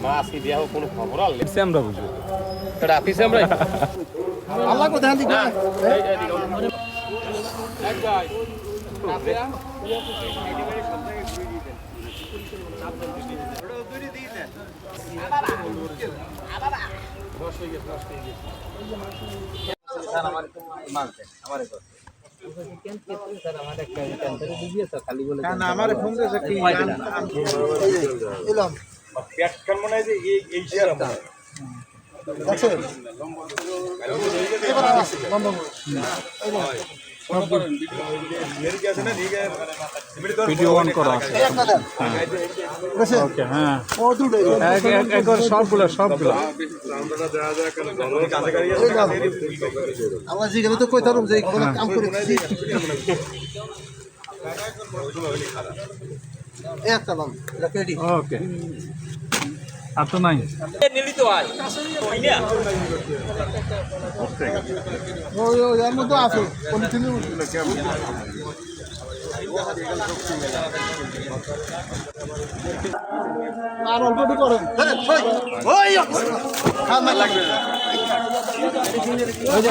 মাসি দিয়া কোনো খবর আনলে আমরা বুঝবো রাফিস আমরা আল্লাহ কো ধ্যান দিবা এক ভাই আমার ফোন দিয়েছে কি এলাম ব্যাটখান মনে হয় যে এই শেয়ার আমরা আছে এবার আছে বন্ধ ভিডিও অন করা আছে একটা দেন আছে ওকে হ্যাঁ ও দুটো একবার সবগুলো আমরা যেখানে তো কইতাম যে কোনো কাম করেছি একটা নাম রেডি ওকে আর তো নাই নিলিত হয় ওই না ওই ওই এর মধ্যে আছে কন্টিনিউ আর অল্প একটু করেন ওই লাগবে ওই যে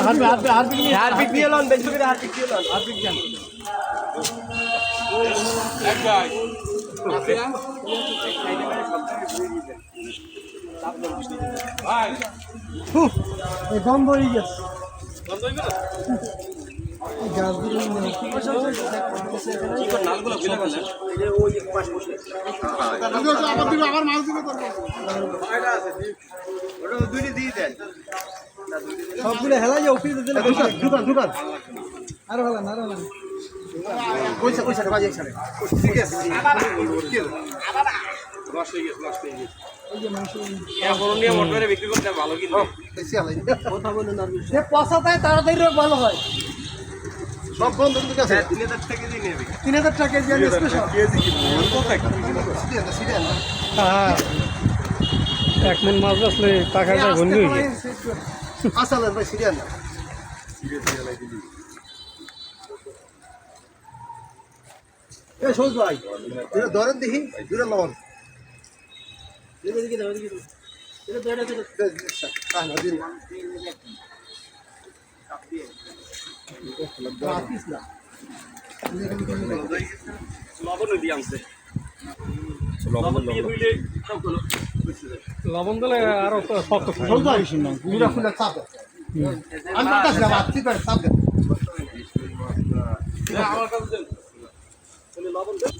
হারপিক নিয়ে লন বেশি করে হারপিক নিয়ে লন হারপিক দেন এক ভাই ভাই এই বন্ধ হয়ে গেছে বন্ধ হই গেল গ্যাস দিলে কি করে নালগুলো ফেলে গেল এই যে ওই এক পাশ বসে আবার দিবে আবার মাল দিবে এটা আছে ওটা দুইটি দিয়ে দেন সবগুলো হেলাই যাও অফিসে দিলে দোকান আরে ভালো না কইছে বাজে এখানে ঠিক আছে লস হয়ে গেছে এখন নিয়ে মোটরে বিক্রি করতে ভালো কিন্তু বেশি আলাই কথা বলে না সে পয়সাটাই তাড়াতাড়ি ভালো হয় সব বন্ধ ঠিক আছে 3000 টাকা দিয়ে নেবে 3000 টাকা কেজি আমি স্পেশাল কেজি কি কত টাকা সিরিয়াল হ্যাঁ এক মন মাছ আসলে টাকাটা বন্ধু আসলে ভাই সিরিয়াল এ সোজ ভাই এটা ধরেন দেখি দুটো লবণ এদিকে দাও এটা ধরে দিন লবণ দিয়ে আনছে লবণ দিলে আরো শক্ত সোজ ভাই দুটো ফুলে চাপ আমি পাঠাচ্ছি না আপনি চাপ দেন আমার কাছে লবণ